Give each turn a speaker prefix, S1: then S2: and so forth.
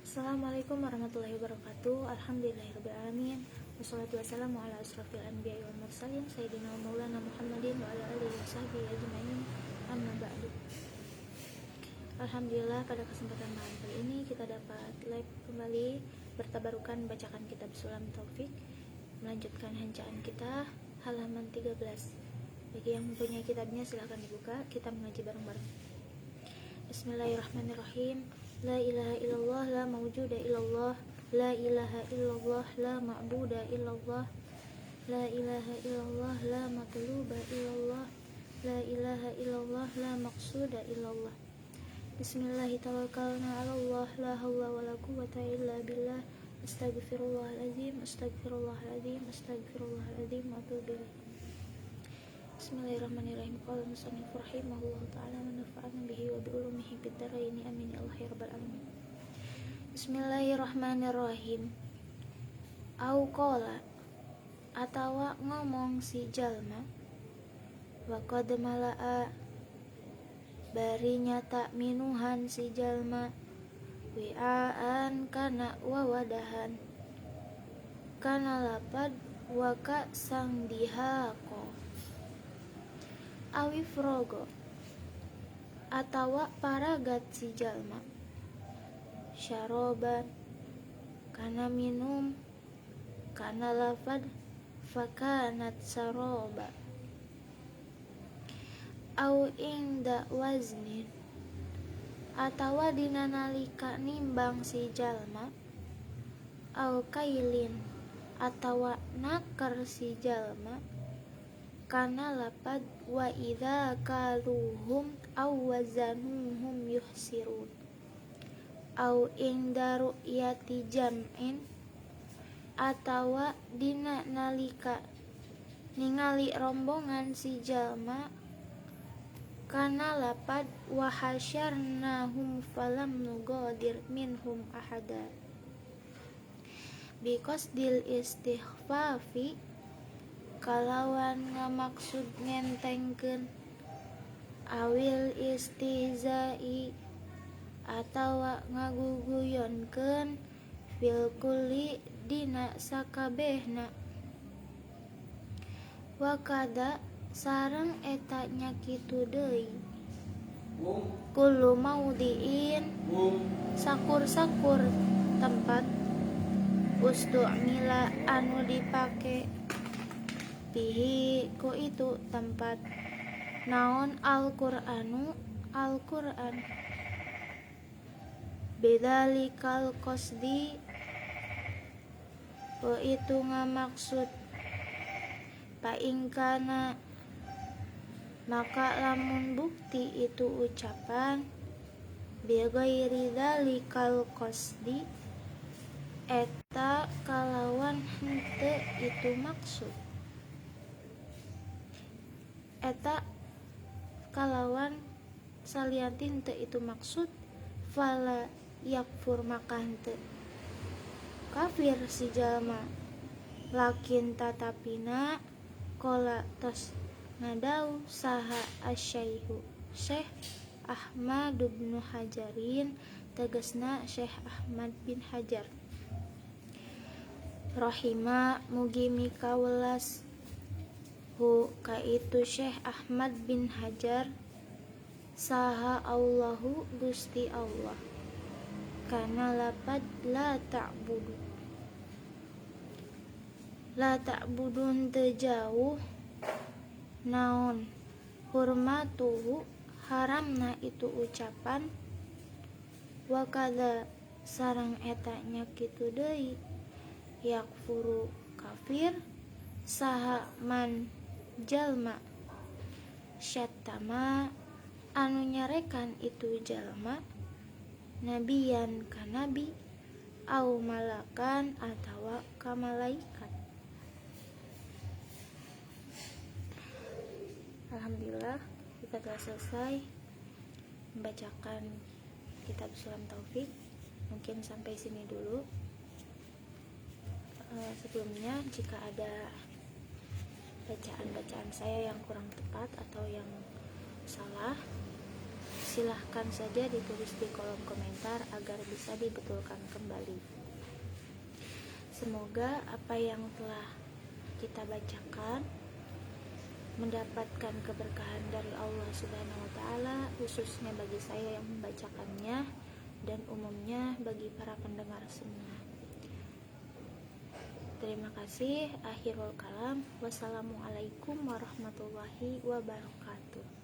S1: Assalamualaikum warahmatullahi wabarakatuh. Alhamdulillahirrahmanirrahim. Wassalatu wassalamu ala asrafil anbiya'i wal mursalin Sayyidina wa maulana Muhammadin wa ala alihi wa sahbihi ajma'in. Amma ba'du. Alhamdulillah, pada kesempatan malam kali ini kita dapat live kembali bertabarukan bacakan kitab Sulam Taufik, melanjutkan hancaan kita halaman 13. Bagi yang mempunyai kitabnya silahkan dibuka, kita mengaji bareng-bareng. Bismillahirrahmanirrahim. La ilaha illallah, la mawjuda illallah, la ilaha illallah, la ma'buda illallah, la ilaha illallah, la matluba illallah, la ilaha illallah, la maqsuda illallah. Bismillahi tawakkalna ala Allah, la hawla wa la quwwata illa billah. Astaghfirullahaladzim, astaghfirullahaladzim, astaghfirullahaladzim, wa atubu ilaih. Bismillahirrahmanirrahim. Qala musannif rahimahullah ta'ala wa nafa'ana bihi wa bi ulumihi fid dharain amin ya Allah ya rabbal alamin. Bismillahirrahmanirrahim. Au qala, atawa ngomong si jalma, wa qad mala'a, bari nyata minuhan si jalma, wi'aan kana wawadahan, kana lapad waka sang dihako, awi frogo, atawa paragat si jalma, syaroban kana minum, kana lafad fakanat saroba, au ingda waznin, atawa dina nalika nimbang si jalma, au kailin, atawa nakar si jalma, kana lapad wa idza kaluhum aw wazanuhum yuhsirun, au inda ru'yati jam'in, atawa dina nalika ningali rombongan si jalma, kana lapad wa hasyarnahum falam nugadir minhum ahada, biqasdil istighfafi, kalawan ngamaksud ngentengkeun, awil istizai, atawa ngaguguyonkeun, fil kulli dina sakabehna, wakada sareng eta nya kitu deui, kullu maudiin, sakur-sakur tempat, ustu'mila anu dipake bihi ku itu tempat, naon Al-Qur'anu Al-Qur'an, bidzalikal qasdi, itu ngamaksud, paingkana maka lamun bukti itu ucapan, bighairi dzalikal qasdi, eta kalawan henteu itu maksud, eta kalawan salianti henteu itu maksud, fala yakfur maka henteu kafir si jalma, lakin tatapina kola tos ngadau saha asyaihu Syekh Ahmad bin Hajarin, tegasna Syekh Ahmad bin Hajar, rahima mugi mikawelas hu ka itu Syekh Ahmad bin Hajar, saha Allahu Gusti Allah, kana lapad la ta'budu, la ta'budun teu jauh, naon hurmatuhu haramna itu ucapan, wakada sareng eta nya kitu deui, yakfuru kafir, saha man jalma, syattama anu nyarekan itu jalma, nabiyan ka nabi, au malakan atawa ka malaikat. Alhamdulillah, kita telah selesai membacakan kitab Sulam Taufik. Mungkin sampai sini dulu. Sebelumnya jika ada bacaan-bacaan saya yang kurang tepat atau yang salah, silahkan saja ditulis di kolom komentar agar bisa dibetulkan kembali. Semoga apa yang telah kita bacakan mendapatkan keberkahan dari Allah Subhanahu wa Ta'ala, khususnya bagi saya yang membacakannya dan umumnya bagi para pendengar semua. Terima kasih. Akhirul kalam. Wassalamualaikum warahmatullahi wabarakatuh.